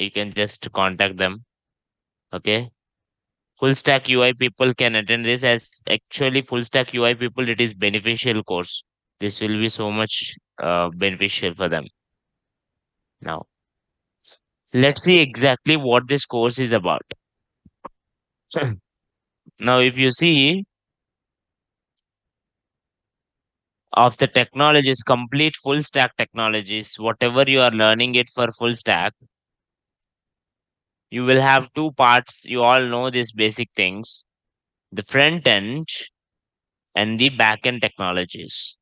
you can just contact them. Okay. Full stack UI people can attend this, as actually full stack UI people, it is beneficial course. This will be so much beneficial for them. Now, let's see exactly what this course is about. Now, if you see of the technologies, complete full stack technologies, whatever you are learning it for full stack, you will have two parts. You all know these basic things: the front end and the back end technologies.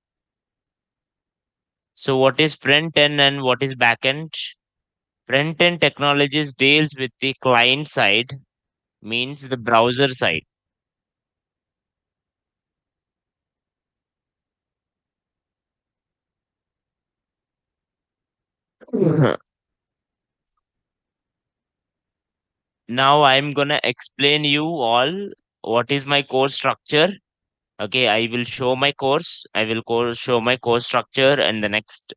So, what is front end and what is back end? Front end technologies deals with the client side, means the browser side. Now I'm gonna explain you all what is my course structure. Okay, I will show my course. I will show my course structure and the next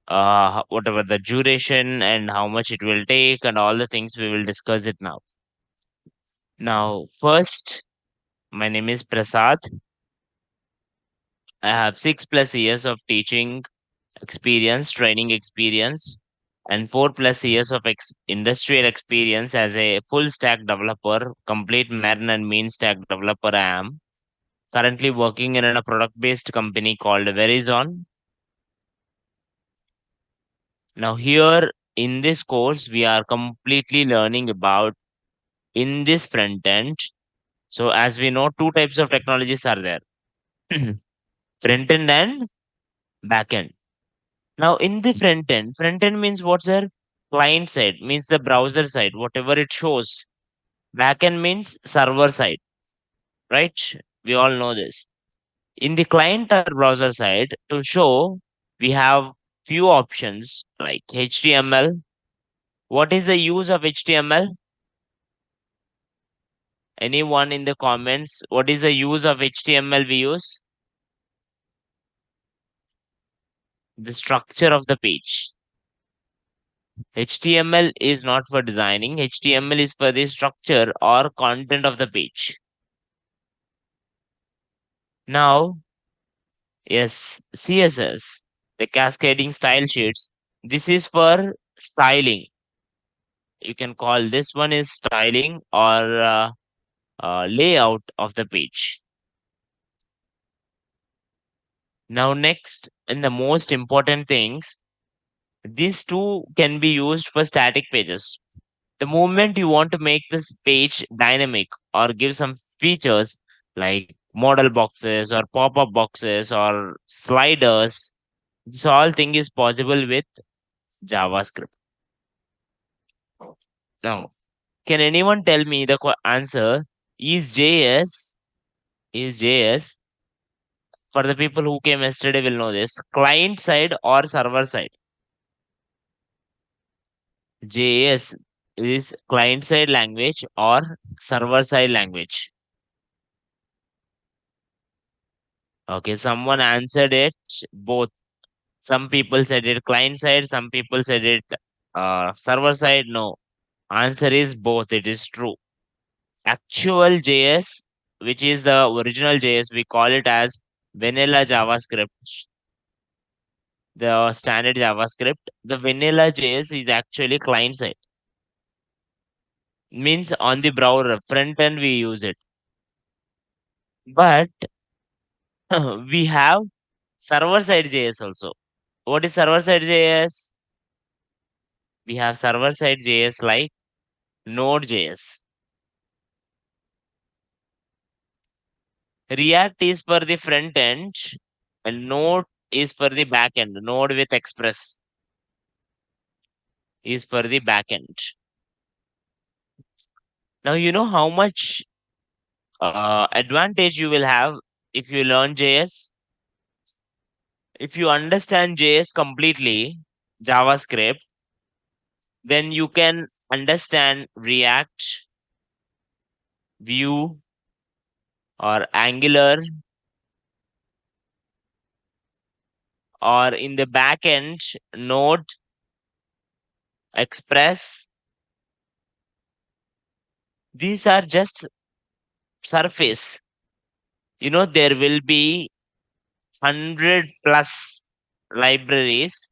whatever the duration and how much it will take and all the things we will discuss it now. Now, first, my name is Prasad. I have 6+ years of teaching experience, training experience, and 4+ years of industrial experience as a full stack developer, complete Marin and mean stack developer. I am currently working in a product based company called Verizon. Now, here in this course, we are completely learning about in this front end. So, as we know, two types of technologies are there: front end and back end. Now, in the front end means what's there? Client side means the browser side, whatever it shows. Back end means server side, right? We all know this. In the client or browser side, to show, we have few options like HTML. What is the use of HTML? Anyone in the comments? What is the use of HTML we use? The structure of the page. HTML is not for designing. HTML is for the structure or content of the page. Now, yes, CSS, the cascading style sheets. This is for styling. You can call this one is styling or layout of the page. Now, next, and the most important things, these two can be used for static pages. The moment you want to make this page dynamic or give some features like model boxes or pop-up boxes or sliders, this all thing is possible with JavaScript. Now, can anyone tell me the answer? Is JS, for the people who came yesterday will know this, client side or server side? JS is client side language or server side language? Okay, someone answered it both. Some people said it client side, some people said it server side. No, answer is both. It is true. Actual JS, which is the original JS, we call it as vanilla JavaScript, the standard JavaScript. The vanilla JS is actually client side, means on the browser front end we use it. But we have server side JS also. What is server side JS? We have server side JS like Node.js. React is for the front end and Node is for the back end. Node with Express is for the back end. Now you know how much advantage you will have if you learn JS. If you understand JS completely, JavaScript, then you can understand React, Vue, or Angular, or in the back end, Node, Express, These are just surface. There will be 100 plus libraries.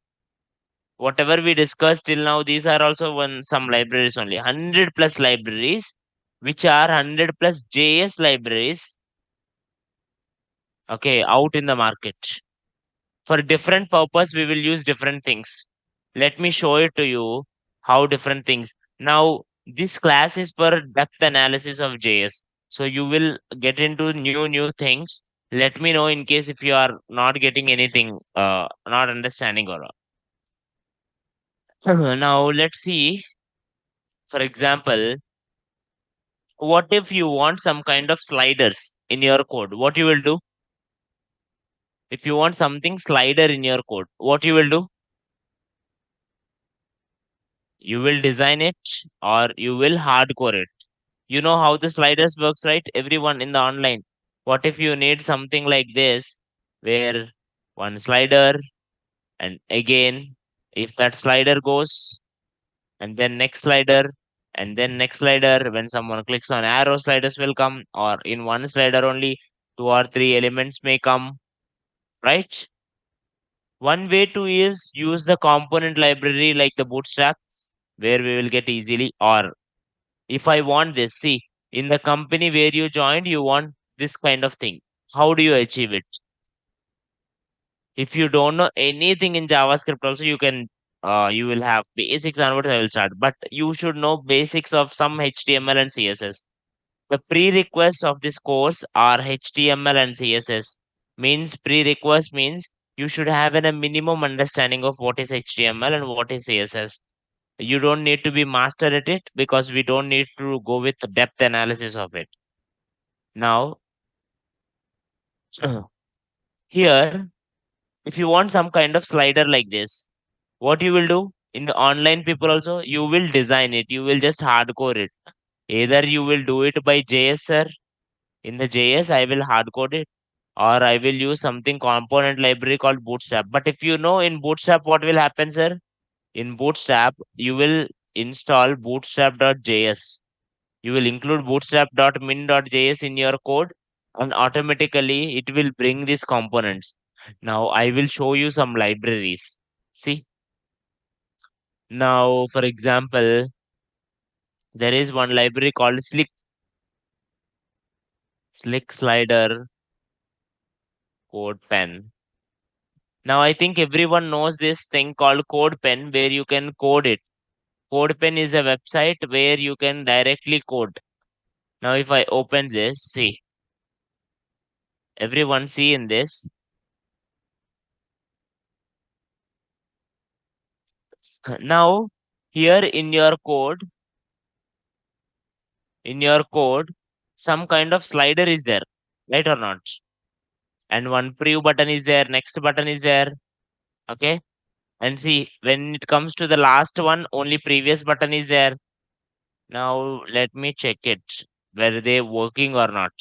Whatever we discussed till now, these are also one some libraries only. 100 plus libraries, which are 100 plus JS libraries, okay, out in the market. For different purpose, we will use different things. Let me show it to you how different things. Now, this class is for depth analysis of JS. So you will get into new things. Let me know in case if you are not getting anything, not understanding or now let's see. For example, what if you want some kind of sliders in your code? What you will do? If you want something slider in your code, what you will do? You will design it or you will hardcore it. You know how the sliders works, right? Everyone in the online. What if you need something like this, where one slider and again, if that slider goes and then next slider and then next slider, when someone clicks on arrow, sliders will come, or in one slider only two or three elements may come, right? One way to is use the component library like the bootstrap, where we will get easily. Or if I want this, see, in the company where you joined, you want this kind of thing. How do you achieve it? If you don't know anything in JavaScript, also you will have basics on what I will start, but you should know basics of some HTML and CSS. The prerequisites of this course are HTML and CSS. Means prerequisite means you should have a minimum understanding of what is HTML and what is CSS. You don't need to be master at it because we don't need to go with the depth analysis of it. Now, here, if you want some kind of slider like this, what you will do in the online people also, you will design it. You will just hardcore it. Either you will do it by JS, sir. In the JS, I will hardcode it, or I will use something component library called Bootstrap. But if you know in Bootstrap, what will happen, sir? In Bootstrap, you will install bootstrap.js. You will include bootstrap.min.js in your code, and automatically it will bring these components. Now, I will show you some libraries. See, now, for example, there is one library called Slick Slider Code Pen. Now, I think everyone knows this thing called Code Pen where you can code it. Code Pen is a website where you can directly code. Now, if I open this, see, everyone see in this. Now, here in your code, some kind of slider is there, right or not? And one preview button is there, next button is there. Okay. And see, when it comes to the last one, only previous button is there. Now, let me check it. Were they working or not?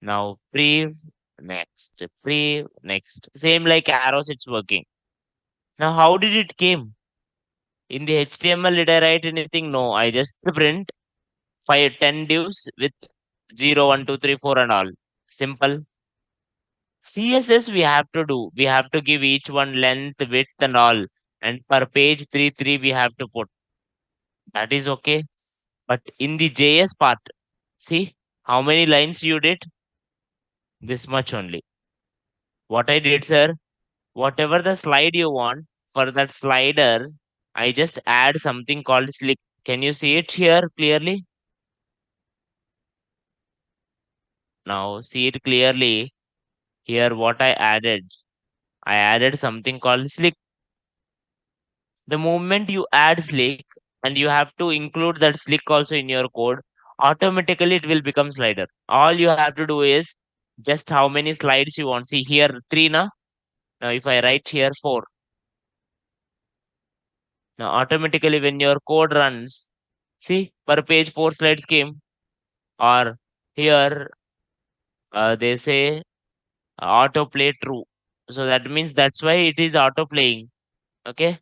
Now, next. Same like arrows, it's working. Now, how did it came? In the HTML, did I write anything? No, I just print 10 divs with 0, 1, 2, 3, 4 and all. Simple. CSS we have to do. We have to give each one length, width and all. And per page 3 we have to put. That is okay. But in the JS part, see how many lines you did? This much only. What I did, sir, whatever the slide you want, for that slider, I just add something called slick. Can you see it here clearly? Now see it clearly. Here what I added something called slick. The moment you add slick and you have to include that slick also in your code, automatically it will become slider. All you have to do is just how many slides you want. See here three na. Now if I write here four, now automatically when your code runs, see per page four slides came. Or here they say autoplay true. So that means that's why it is auto playing. Okay.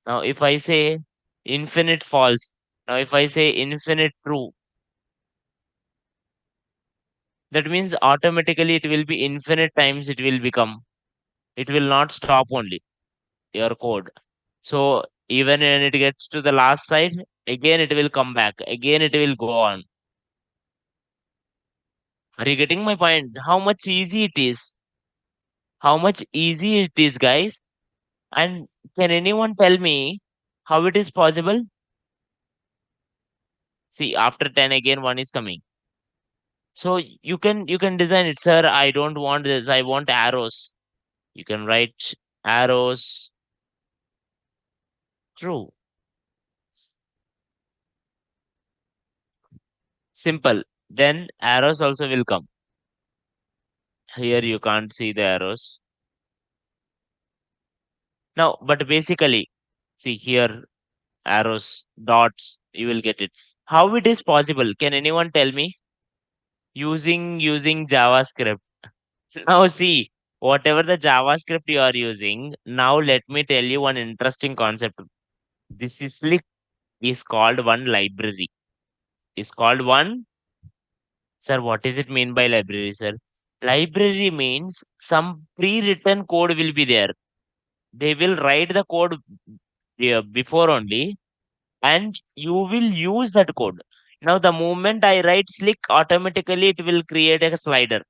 Now if I say infinite false, now if I say infinite true, That means automatically it will be infinite times it will become. It will not stop only your code. So even when it gets to the last side, again it will come back. Again it will go on. Are you getting my point? How much easy it is? How much easy it is, guys? And can anyone tell me how it is possible? See, after 10 again one is coming. So you can design it, sir. I don't want this. I want arrows. You can write arrows. True. Simple. Then arrows also will come. Here you can't see the arrows. Now, but basically, see here arrows, dots, you will get it. How it is possible? Can anyone tell me? Using JavaScript. Now see, whatever the JavaScript you are using, now let me tell you one interesting concept. This is called one library. Is called one. Sir, what is it mean by library, sir? Library means some pre-written code will be there. They will write the code before only, and you will use that code. Now, the moment I write slick, automatically it will create a slider.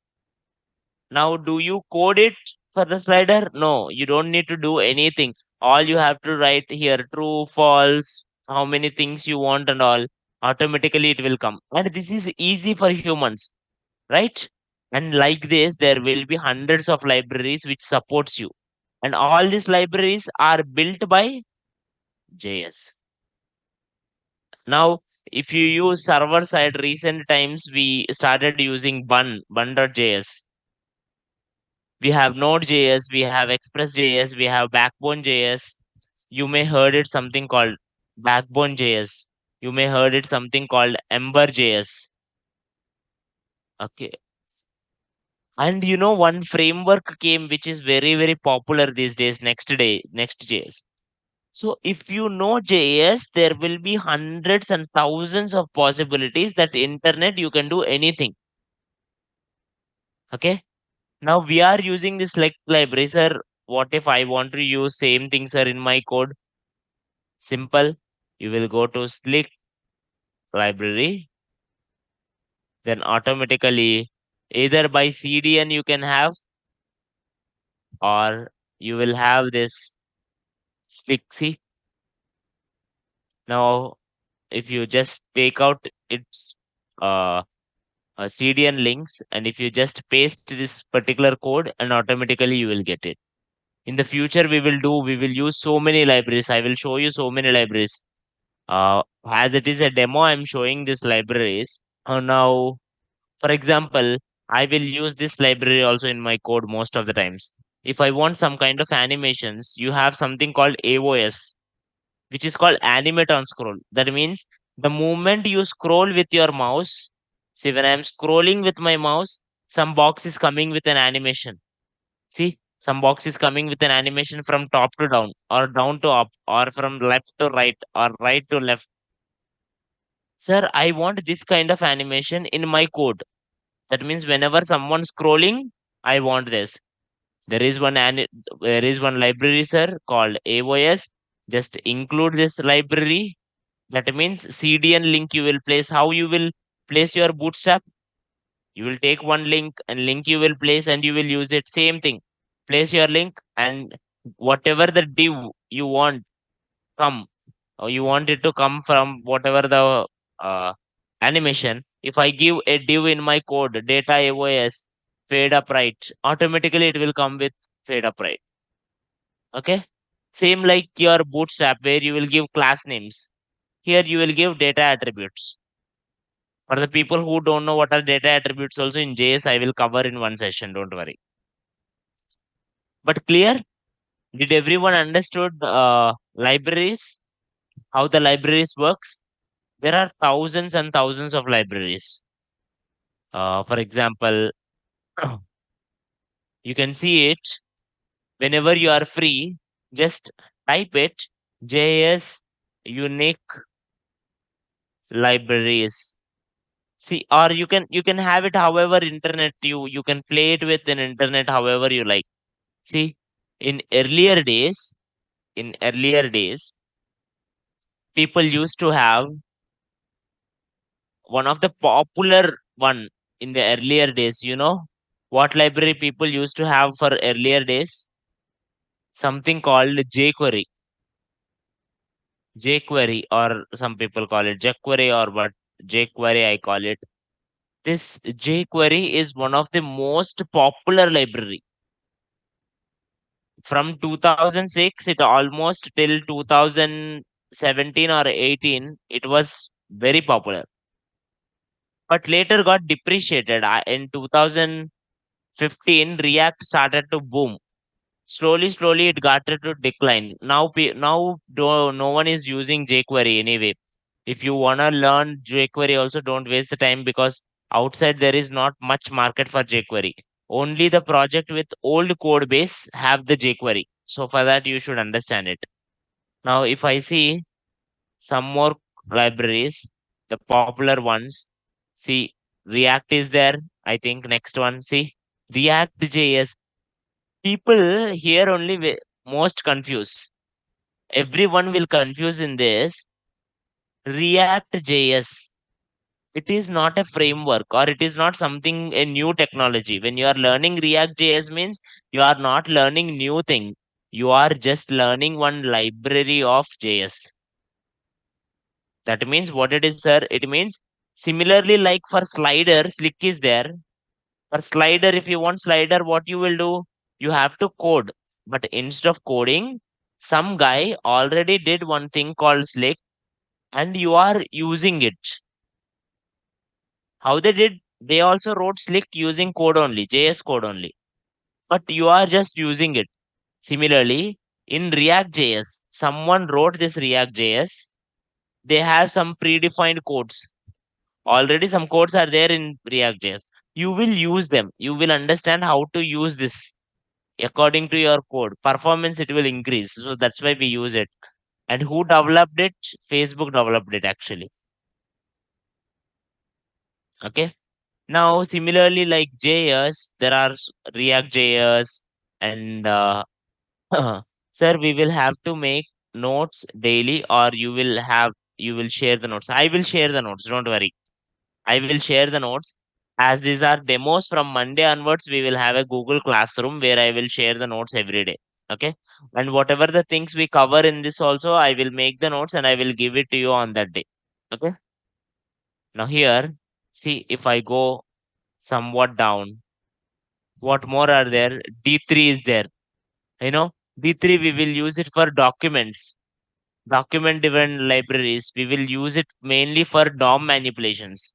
Now, do you code it for the slider? No, you don't need to do anything. All you have to write here true, false, how many things you want, and all. Automatically, it will come. And this is easy for humans, right? And like this, there will be hundreds of libraries which supports you. And all these libraries are built by JS. Now, if you use server side, recent times we started using bun.js. We have Node.js, we have Express.js, we have Backbone.js. You may heard it something called Backbone.js. You may heard it something called Ember.js. Okay. And one framework came which is very, very popular these days, Next.js. So if you know JS, there will be hundreds and thousands of possibilities that internet you can do anything. Okay. Now we are using this like library, sir. What if I want to use same thing, sir, in my code? Simple. You will go to Slick library, then automatically either by CDN you can have, or you will have this Slick. See, now if you just take out its uh, CDN links, and if you just paste this particular code, and automatically you will get it. In the future, we will use so many libraries. I will show you so many libraries. As it is a demo, I'm showing these libraries. Now, for example, I will use this library also in my code most of the times. If I want some kind of animations, you have something called AOS, which is called animate on scroll. That means the moment you scroll with your mouse, see, when I'm scrolling with my mouse, some box is coming with an animation. See, some box is coming with an animation from top to down, or down to up, or from left to right, or right to left. Sir, I want this kind of animation in my code. That means whenever someone scrolling, I want this. There is there is one library, sir, called AOS. Just include this library. That means CDN link you will place. How you will place your bootstrap? You will take one link, and link you will place, and you will use it. Same thing. Place your link, and whatever the div you want come, or you want it to come from whatever the animation. If I give a div in my code, data AOS, fade up right, automatically it will come with fade up right. Okay. Same like your bootstrap where you will give class names. Here you will give data attributes. For the people who don't know what are data attributes, also in JS, I will cover in one session. Don't worry. But clear? Did everyone understood libraries? How the libraries works? There are thousands and thousands of libraries. For example, you can see it whenever you are free. Just type it JS unique libraries. See, or you can have it however internet you can play it with an internet however you like. See, in earlier days, in earlier days, people used to have one of the popular one in the earlier days. You know what library people used to have for earlier days? Something called jQuery. jQuery, or some people call it jQuery, or what jQuery I call it. This jQuery is one of the most popular library from 2006. It almost till 2017 or 18 it was very popular, but later got depreciated. In 2015 React started to boom. Slowly it got to decline. Now no one is using jQuery anyway. If you want to learn jQuery also, don't waste the time, because outside there is not much market for jQuery. Only the project with old code base have the jQuery. So for that you should understand it. Now if I see some more libraries, the popular ones, see, React is there. I think next one, see, React JS. People here only most confused. Everyone will confuse in this. React JS. It is not a framework, or it is not something a new technology. When you are learning React JS means you are not learning new thing. You are just learning one library of JS. That means what it is, sir? It means similarly like for slider, slick is there. For slider, if you want slider, what you will do? You have to code. But instead of coding, some guy already did one thing called slick, and you are using it. How they did? They also wrote slick using code only, JS code only. But you are just using it. Similarly, in React JS, someone wrote this React JS. They have some predefined codes. Already some codes are there in React JS. You will use them. You will understand how to use this according to your code. Performance it will increase. So that's why we use it. And who developed it? Facebook developed it actually. Okay. Now similarly like JS, there are React JS, and sir, we will have to make notes daily, or you will share the notes. I will share the notes. Don't worry. I will share the notes. As these are demos, from Monday onwards, we will have a Google Classroom where I will share the notes every day. Okay. And whatever the things we cover in this also, I will make the notes and I will give it to you on that day. Okay. Now here, see, if I go somewhat down, what more are there? D3 is there. You know, D3 we will use it for documents, document driven libraries. We will use it mainly for DOM manipulations.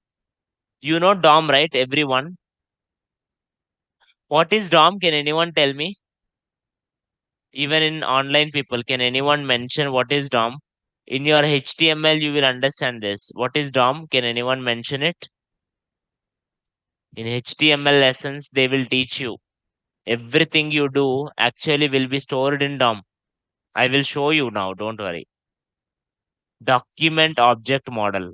You know DOM, right? Everyone. What is DOM? Can anyone tell me? Even in online people, can anyone mention what is DOM? In your HTML, you will understand this. What is DOM? Can anyone mention it? In HTML lessons, they will teach you. Everything you do actually will be stored in DOM. I will show you now. Don't worry. Document object model.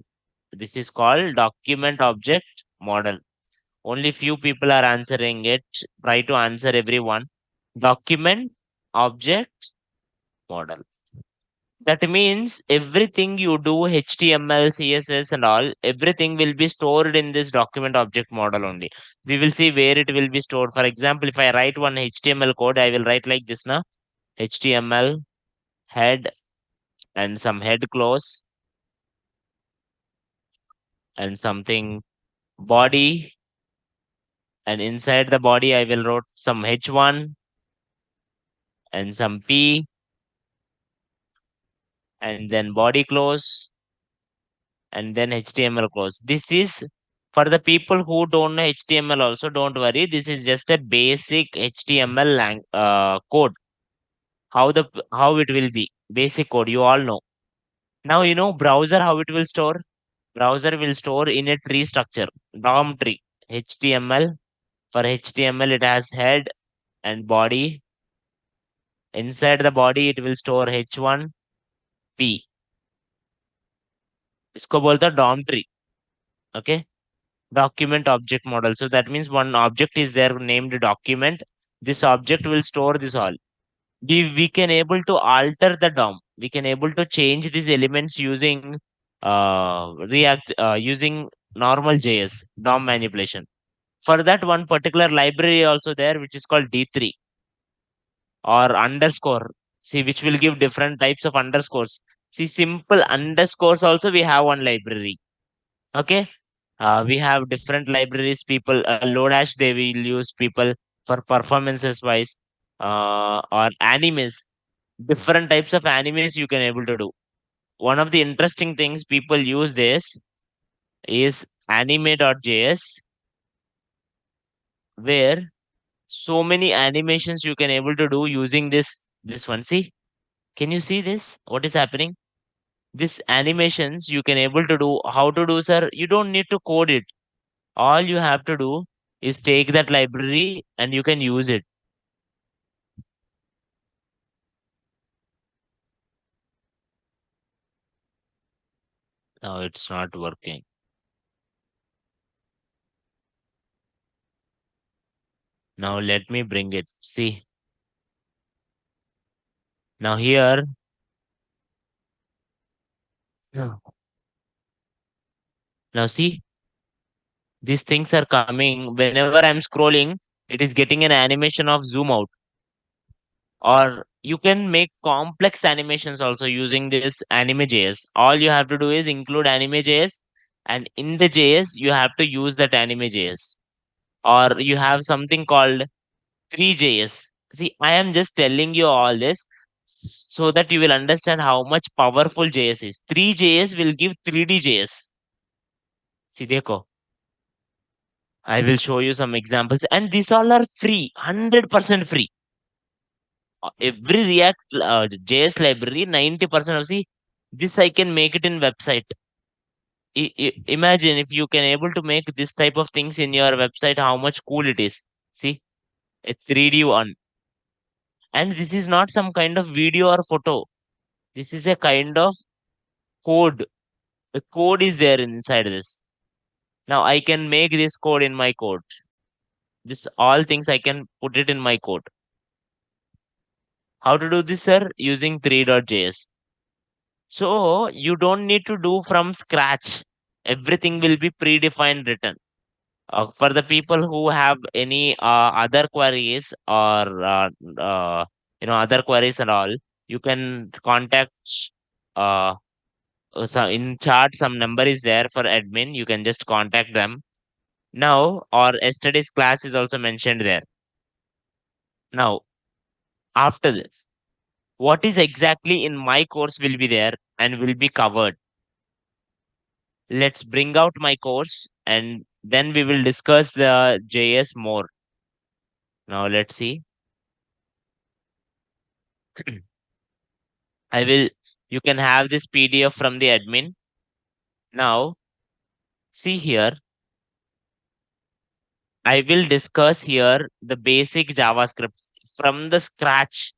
This is called document object model. Only few people are answering it. Try to answer everyone. Document object model. That means everything you do, HTML, CSS, and all, everything will be stored in this document object model only. We will see where it will be stored. For example, if I write one HTML code, I will write like this now: HTML head and some head close and something body, and inside the body I will write some H1 and some P, and then body close, and then HTML close. This is for the people who don't know HTML also, don't worry. This is just a basic HTML code. How it will be. Basic code, you all know. Now you know browser how it will store. Browser will store in a tree structure, DOM tree. HTML, for HTML it has head and body. Inside the body it will store H1 P. इसको बोलते हैं DOM tree. Okay. document object model. So that means one object is there named document. This object will store this all. We can able to alter the DOM. We can able to change these elements using React using normal JS DOM manipulation. For that, one particular library also there, which is called D3 or underscore. See, which will give different types of underscores. See, simple underscores also we have one library. Okay. We have different libraries. People Lodash they will use people for performances wise. Or animes, different types of animes you can able to do. One of the interesting things people use this is anime.js, where so many animations you can able to do using this one. See, can you see this? What is happening? This animations you can able to do. How to do, sir? You don't need to code it. All you have to do is take that library and you can use it. No, it's not working. Now let me bring it. See, now here, now see, these things are coming. Whenever I'm scrolling, it is getting an animation of zoom out. Or you can make complex animations also using this anime.js. All you have to do is include anime.js, and in the JS you have to use that anime.js. Or you have something called 3JS. See, I am just telling you all this so that you will understand how much powerful JS is. 3JS will give 3D.js. See, देखो, I will show you some examples, and these all are free, 100% free. Every React JS library, 90% of, see, this I can make it in website. Imagine if you can able to make this type of things in your website, how much cool it is. See, a 3D one. And this is not some kind of video or photo. This is a kind of code. The code is there inside this. Now I can make this code in my code. This all things I can put it in my code. How to do this, sir? Using 3.js. So you don't need to do from scratch. Everything will be predefined written. For the people who have any other queries or other queries and all, you can contact uh, so in chat some number is there for admin. You can just contact them now, or yesterday's class is also mentioned there. Now, after this, what is exactly in my course will be there and will be covered. Let's bring out my course and then we will discuss the JS more. Now let's see. I will, you can have this PDF from the admin. Now, see here, I will discuss here the basic JavaScript from the scratch.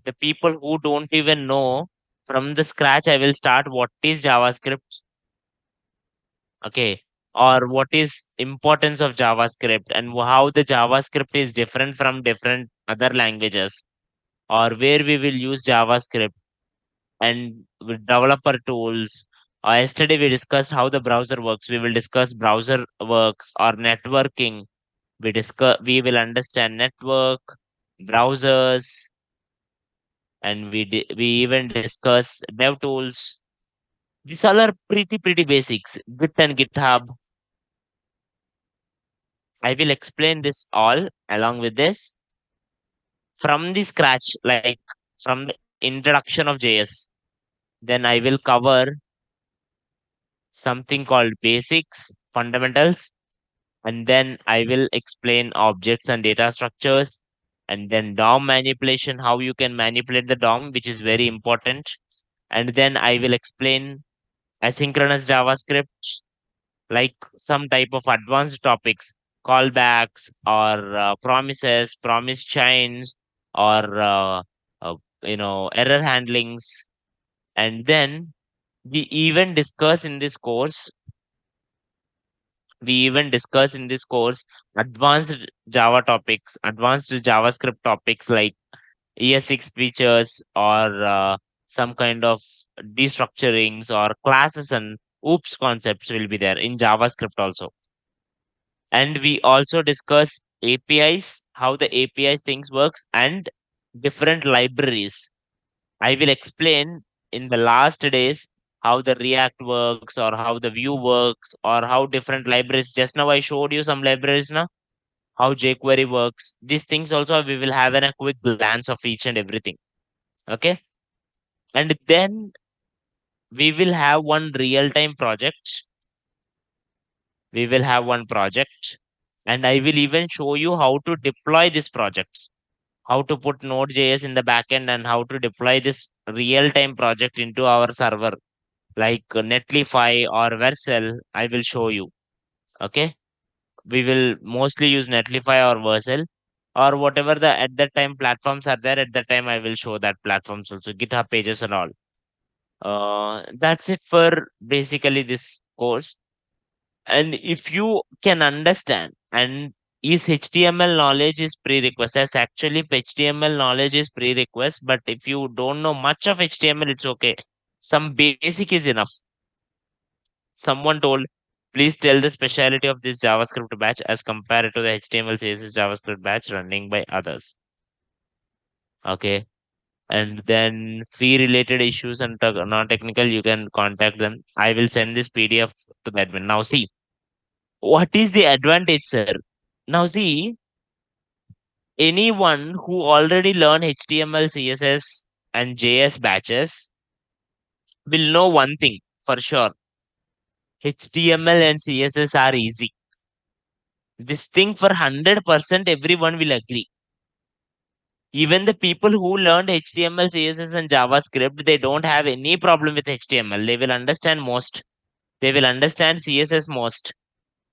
The people who don't even know, from the scratch, I will start what is JavaScript, okay, or what is importance of JavaScript and how the JavaScript is different from different other languages, or where we will use JavaScript and with developer tools. Yesterday we discussed how the browser works. We will discuss browser works or networking. We will understand network, browsers, and we even discuss dev tools. These all are pretty basics. Git and GitHub. I will explain this all along with this from the scratch, like from the introduction of JS. Then I will cover something called basics, fundamentals, and then I will explain objects and data structures, and then DOM manipulation, how you can manipulate the DOM, which is very important. And then I will explain asynchronous JavaScript, like some type of advanced topics, callbacks or promises, promise chains, or error handlings. And then we even discuss in this course We even discuss in this course advanced Java topics, advanced JavaScript topics like ES6 features or some kind of destructurings or classes and oops concepts will be there in JavaScript also. And we also discuss APIs, how the APIs things works and different libraries. I will explain in the last days how the React works or how the Vue works or how different libraries. Just now I showed you some libraries now, how jQuery works. These things also we will have a quick glance of each and everything. Okay. And then we will have one real time project. We will have one project. And I will even show you how to deploy these projects, how to put Node.js in the backend and how to deploy this real time project into our server like Netlify or Vercel. I will show you. Okay. We will mostly use Netlify or Vercel or whatever the at that time platforms are there. At that time, I will show that platforms also, GitHub pages and all. That's it for basically this course. And if you can understand, and is HTML knowledge is prerequisite. Yes, actually, HTML knowledge is prerequisite. But if you don't know much of HTML, it's okay. Some basic is enough. Someone told, please tell the speciality of this JavaScript batch as compared to the HTML CSS JavaScript batch running by others. Okay. And then fee related issues and non-technical, you can contact them. I will send this PDF to the admin. Now see, what is the advantage, sir? Now see, anyone who already learn HTML, CSS and JS batches will know one thing for sure. HTML and CSS are easy. This thing for 100% everyone will agree. Even the people who learned HTML, CSS, and JavaScript, they don't have any problem with HTML. They will understand most. They will understand CSS most.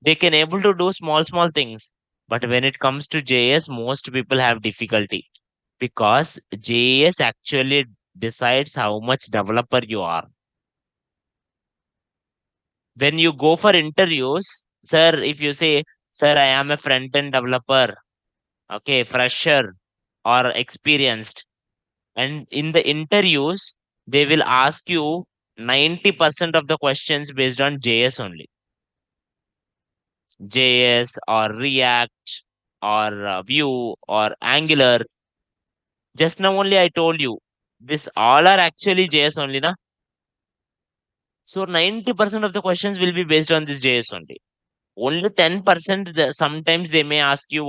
They can able to do small things. But when it comes to JS, most people have difficulty because JS actually decides how much developer you are. When you go for interviews, sir, if you say, sir, I am a front end developer, okay, fresher or experienced, and in the interviews, they will ask you 90% of the questions based on JS only. JS or React or Vue or Angular. Just now only I told you, this all are actually JS only, na? So 90% of the questions will be based on this JS only. Only 10% sometimes they may ask you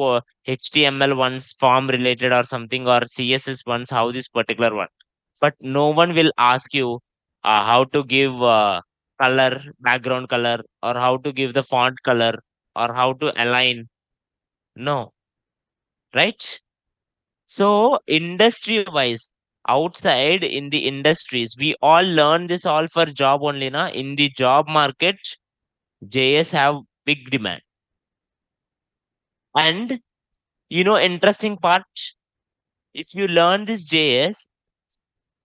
HTML ones, form related or something, or CSS ones, how this particular one. But no one will ask you how to give color, background color, or how to give the font color, or how to align. No, right? So, industry wise, outside in the industries, we all learn this all for job only. Na? In the job market, JS have big demand. And interesting part, if you learn this JS,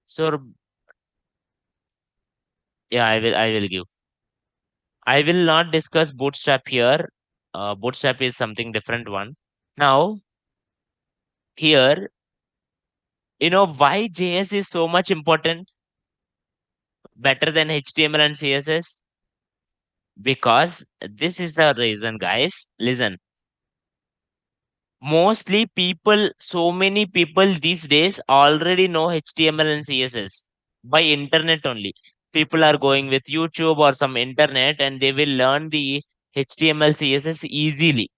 so yeah, I will give. I will not discuss Bootstrap here. Bootstrap is something different one. Now, here, why JS is so much important, better than HTML and CSS? Because this is the reason, guys. Listen, mostly people, so many people these days already know HTML and CSS by internet only. People are going with YouTube or some internet and they will learn the HTML, CSS easily.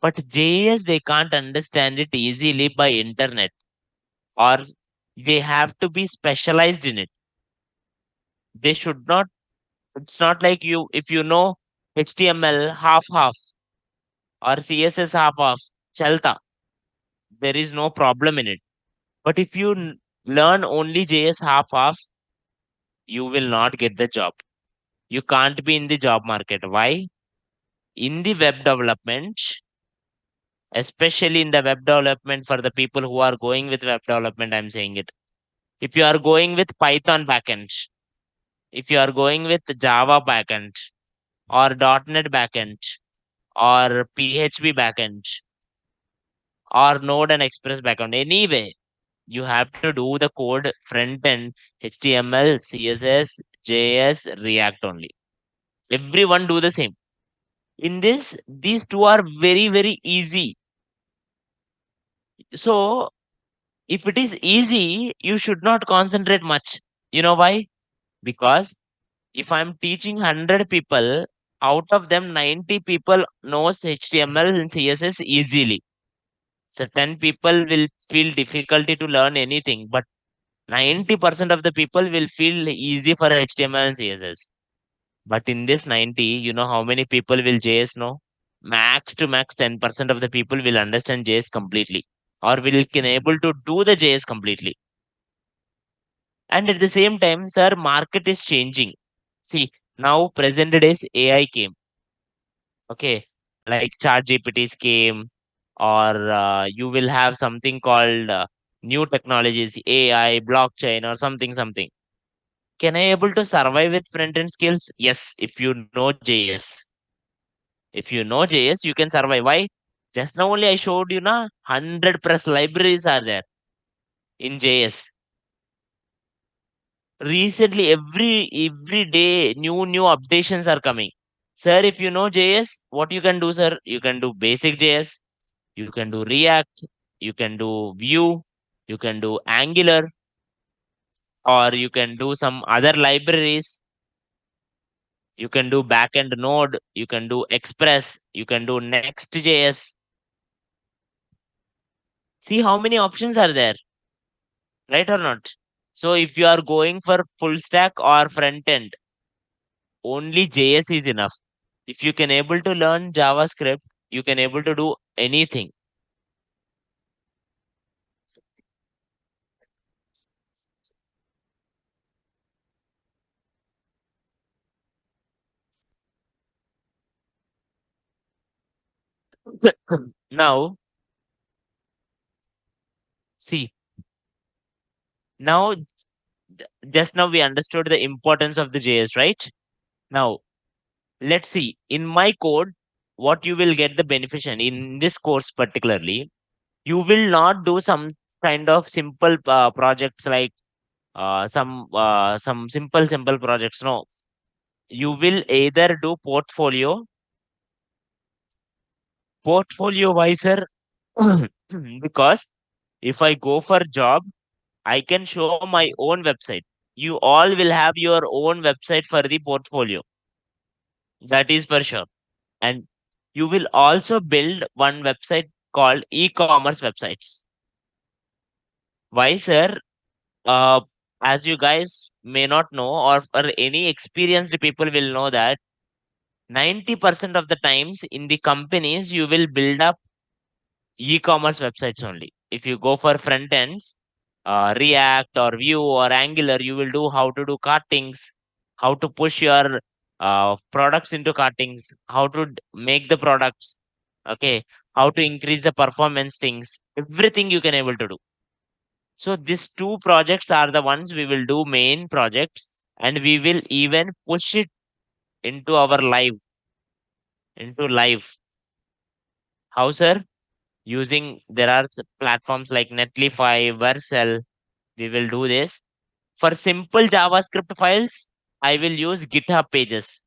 But JS, they can't understand it easily by internet, or they have to be specialized in it. They should not, it's not like you, if you know HTML half half or CSS half half, chalta, there is no problem in it. But if you learn only JS half half, you will not get the job. You can't be in the job market. Why? In the web development, especially in the web development for the people who are going with web development, I'm saying it. If you are going with Python backend, if you are going with Java backend, or .NET backend or PHP backend or Node and Express backend. Anyway, you have to do the code front end, HTML, CSS, JS, React only. Everyone do the same. In this, these two are very, very easy. So if it is easy, you should not concentrate much. You know why? Because if I'm teaching 100 people, out of them 90 people knows HTML and CSS easily. So 10 people will feel difficulty to learn anything, but 90% of the people will feel easy for HTML and CSS. But in this 90, you know how many people will JS know? Max to max 10% of the people will understand JS completely or will can able to do the JS completely. And at the same time, sir, market is changing. See, now present days AI came. Okay, like chat GPTs came, or you will have something called new technologies, AI, blockchain, or something. Can I able to survive with front end skills? Yes, if you know JS. If you know JS, you can survive. Why? Just now only I showed you na 100 plus libraries are there in JS. Recently, every day, new updations are coming. Sir, if you know JS, what you can do, sir? You can do basic JS, you can do React, you can do Vue, you can do Angular, or you can do some other libraries. You can do backend Node, you can do Express, you can do Next.js. See how many options are there, right or not? So if you are going for full stack or front end, only JS is enough. If you can able to learn JavaScript, you can able to do anything. Now, see, now just now we understood the importance of the JS, right? Now, let's see in my code what you will get the beneficiation in this course particularly. You will not do some kind of simple projects like some simple projects. No, you will either do portfolio wiser because if I go for job, I can show my own website. You all will have your own website for the portfolio. That is for sure. And you will also build one website called e-commerce websites. Why, sir? Uh, as you guys may not know, or any experienced people will know that 90% of the times in the companies, you will build up e-commerce websites only. If you go for front ends, React or Vue or Angular, you will do how to do cartings, how to push your products into cartings, how to make the products, okay, how to increase the performance things, everything you can able to do. So these two projects are the ones we will do main projects, and we will even push it into our live. How, sir? Using there are platforms like Netlify, Vercel. We will do this. For simple JavaScript files, I will use GitHub pages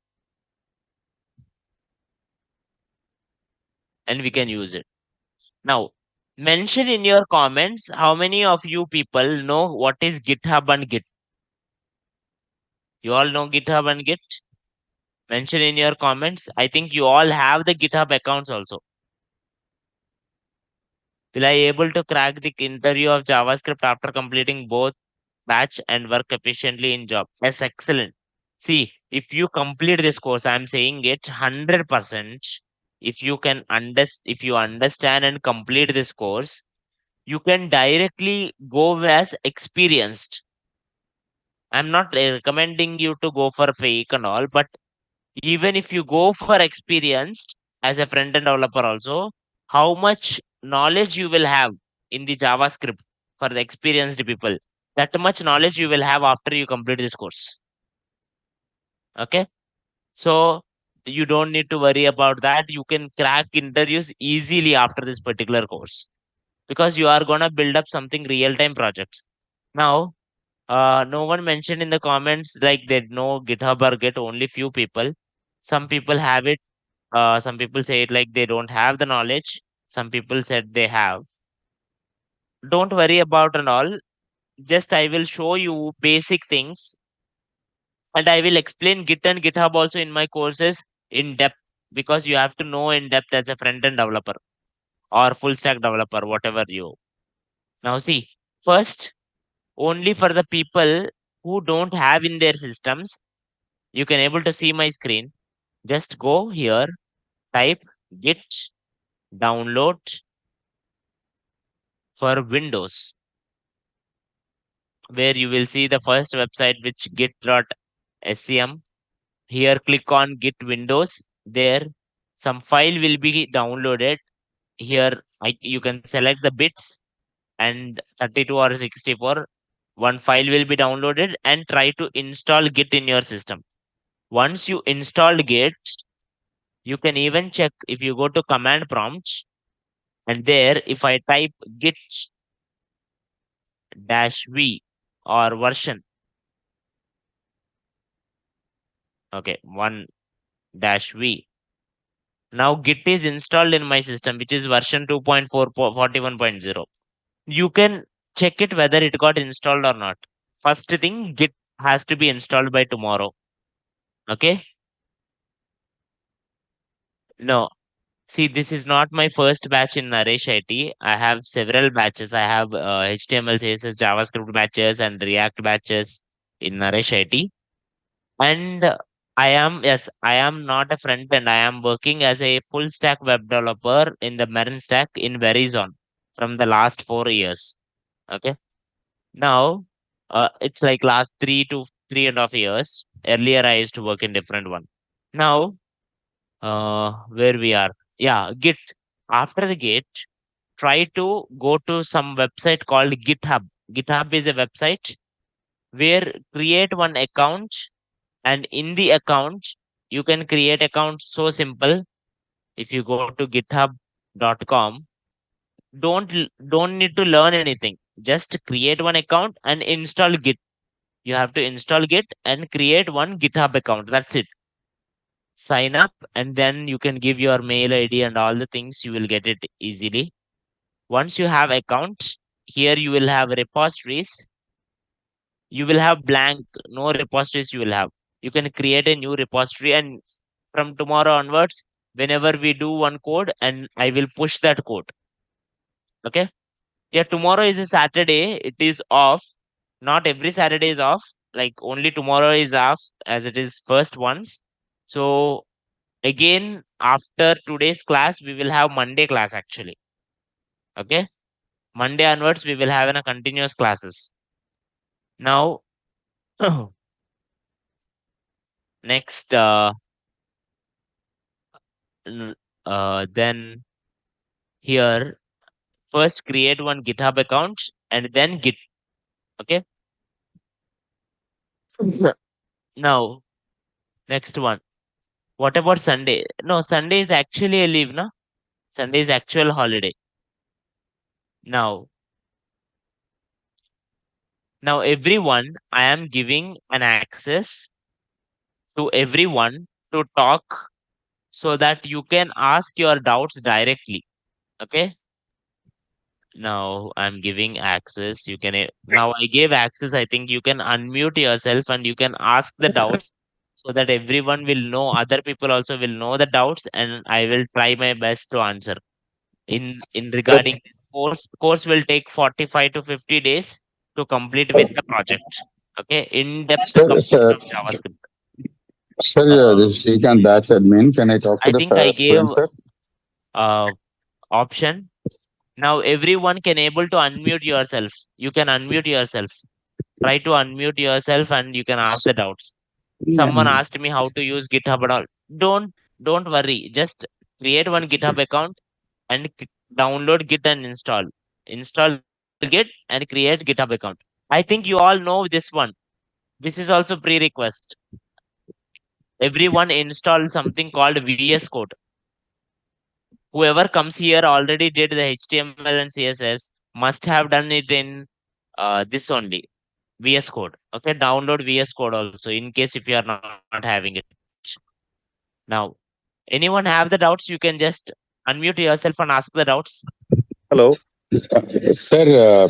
and we can use it. Now, mention in your comments how many of you people know what is GitHub and Git. You all know GitHub and Git? Mention in your comments. I think you all have the GitHub accounts also. Will I able to crack the interview of JavaScript after completing both batch and work efficiently in job? Yes, excellent. See, if you complete this course, I'm saying it 100%. If you can if you understand and complete this course, you can directly go as experienced. I'm not recommending you to go for fake and all, but even if you go for experienced as a front end developer also, how much knowledge you will have in the JavaScript for the experienced people, that much knowledge you will have after you complete this course. Okay. So you don't need to worry about that. You can crack interviews easily after this particular course, because you are gonna build up something real time projects. Now, no one mentioned in the comments like they know GitHub or Git, only few people. Some people have it. Some people say it like they don't have the knowledge. Some people said they have. Don't worry about and all. Just I will show you basic things, and I will explain Git and GitHub also in my courses in depth, because you have to know in depth as a front end developer or full stack developer, whatever you. Now see, first, only for the people who don't have in their systems, you can able to see my screen. Just go here, type git download for Windows, where you will see the first website which git.scm. Here click on git Windows. There some file will be downloaded. Here you can select the bits, and 32 or 64, one file will be downloaded, and try to install git in your system. Once you install git, you can even check if you go to command prompt, and there if I type git dash v or version, okay, 1 dash v. Now git is installed in my system, which is version 2.4 You can check it whether it got installed or not. First thing, git has to be installed by tomorrow. Okay. No, see, this is not my first batch in Naresh IT. I have several batches. I have HTML, CSS, JavaScript batches and React batches in Naresh IT. And yes, I am not a front end. I am working as a full stack web developer in the Marin stack in Verizon from the last 4 years. Okay. Now, it's like last 3 to 3.5 years. Earlier, I used to work in different one. Now, where we are. Yeah, Git. After the Git, try to go to some website called GitHub. GitHub is a website where create one account, and in the account you can create account so simple. If you go to github.com, don't need to learn anything. Just create one account and install Git. You have to install Git and create one GitHub account. That's it. Sign up, and then you can give your mail ID and all the things. You will get it easily. Once you have account, here you will have repositories. You will have blank, no repositories you will have. You can create a new repository, and from tomorrow onwards, whenever we do one code, and I will push that code. Okay. Yeah, tomorrow is a Saturday. It is off. Not every Saturday is off. Like only tomorrow is off, as it is first once. So again, after today's class, we will have Monday class actually. Okay. Monday onwards, we will have in a continuous classes. Now, next, n- then here, first create one GitHub account and then Git. Okay. Now, next one. What about Sunday? No, Sunday is actually a leave, no? Sunday is actual holiday. Now, everyone, I am giving an access to everyone to talk, so that you can ask your doubts directly. Okay. Now I'm giving access. Now I gave access. I think you can unmute yourself and you can ask the doubts, so that everyone will know, other people also will know the doubts, and I will try my best to answer. In regarding this course will take 45 to 50 days to complete with the project. Okay, in depth Sir, completion sir, of JavaScript. sir, Uh, this weekend batch admin. Can I talk to I the think I gave student, sir? uh option. Now everyone can able to unmute yourself. You can unmute yourself. Try to unmute yourself and you can ask the doubts. Someone asked me how to use GitHub and all. Don't worry. Just create one GitHub account and download Git and install. Install Git and create GitHub account. I think you all know this one. This is also prerequisite. everyone install something called VS Code. Whoever comes here already did the HTML and CSS must have done it in this only VS Code. Okay, download VS Code also in case if you are not having it. Now, anyone have the doubts? You can just unmute yourself and ask the doubts. Hello. Sir,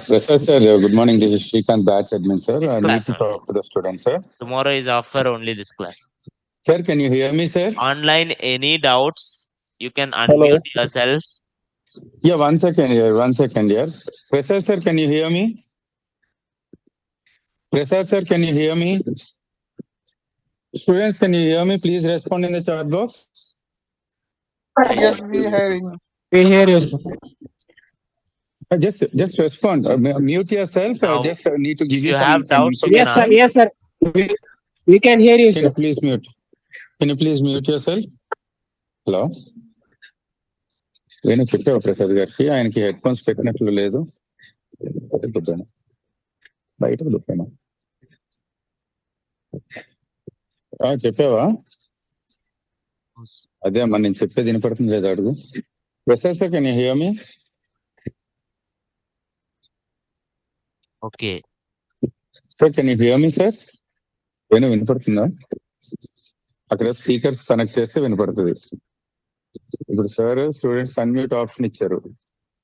Prasad sir, good morning. This is Srikanth, batch admin, sir. This I need class to only. talk to the student, sir. Tomorrow is offer only this class. Sir, can you hear me, sir? Online, any doubts? You can unmute Hello. yourself. Yeah, 1 second here. 1 second here. Prasad sir, can you hear me? Prasad sir, can you hear me? Students, can you hear me? Please respond in the chat box. Yes, we hearing. We hear you, sir. Just respond. Mute yourself. Now, Just need to give if you you some have doubts, you can Yes, sir. ask. information. Yes, sir. We can hear you, Can you sir. please mute? Can you please mute yourself? Hello. నేను చెప్పావు ప్రసాద్ గారికి ఆయనకి head phones పెట్టినట్లు లేదు చెప్పాను బయటకు దుప్పాను చెప్పావా అదే అమ్మా నేను చెప్పేది వినపడుతుంది లేదా అడుగు Prasad sir can you here me Okay. Sir can you here me sir ఏమైనా వినపడుతుందా అక్కడ స్పీకర్స్ కనెక్ట్ చేస్తే వినపడుతుంది ఇప్పుడు సార్ స్టూడెంట్స్ అన్మ్యూట్ ఆప్షన్ ఇచ్చారు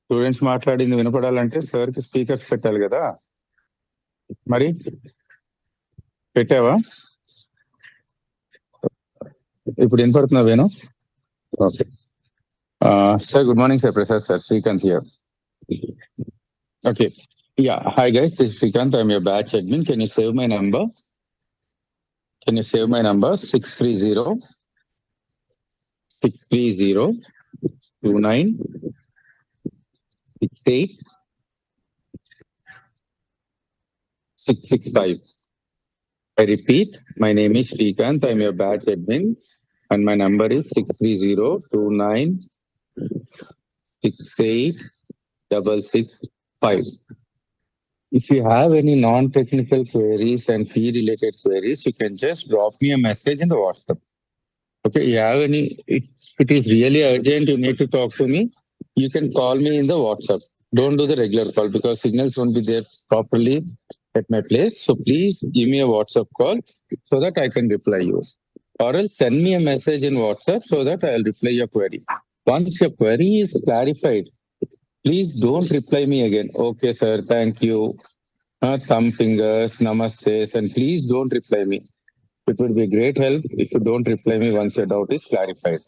స్టూడెంట్స్ మాట్లాడింది వినపడాలంటే సార్ కి స్పీకర్స్ పెట్టాలి కదా మరి పెట్టావా ఇప్పుడు వినపడుతుందా Venu okay sir good morning sir Prasad sir Srikanth here okay Yeah, hi guys, this is Srikanth. I'm your batch admin. Can you save my number? Can you save my number? 630-29-68-665. I repeat, my name is Srikanth. I'm your batch admin. And my number is 630-29-68-665. If you have any non-technical queries and fee-related queries, you can just drop me a message in the WhatsApp. Okay, you have any, it is really urgent, you need to talk to me, you can call me in the WhatsApp. Don't do the regular call because signals won't be there properly at my place. So please give me a WhatsApp call so that I can reply you. Or else send me a message in WhatsApp so that I'll reply your query. Once your query is clarified, please don't reply me again. Okay, sir, thank you. Thumb fingers, namastes, and please don't reply me. It would be a great help if you don't reply me once your doubt is clarified.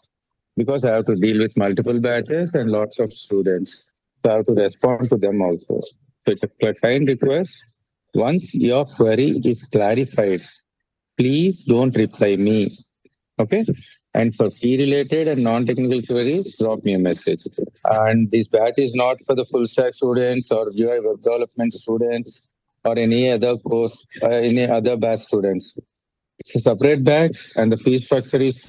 Because I have to deal with multiple batches and lots of students. So I have to respond to them also. So it's a kind request. Once your query is clarified, please don't reply me. Okay? And for fee related and non-technical queries, drop me a message. And this batch is not for the full stack students or UI web development students or any other course, any other batch students. It's a separate batch and the fee structure is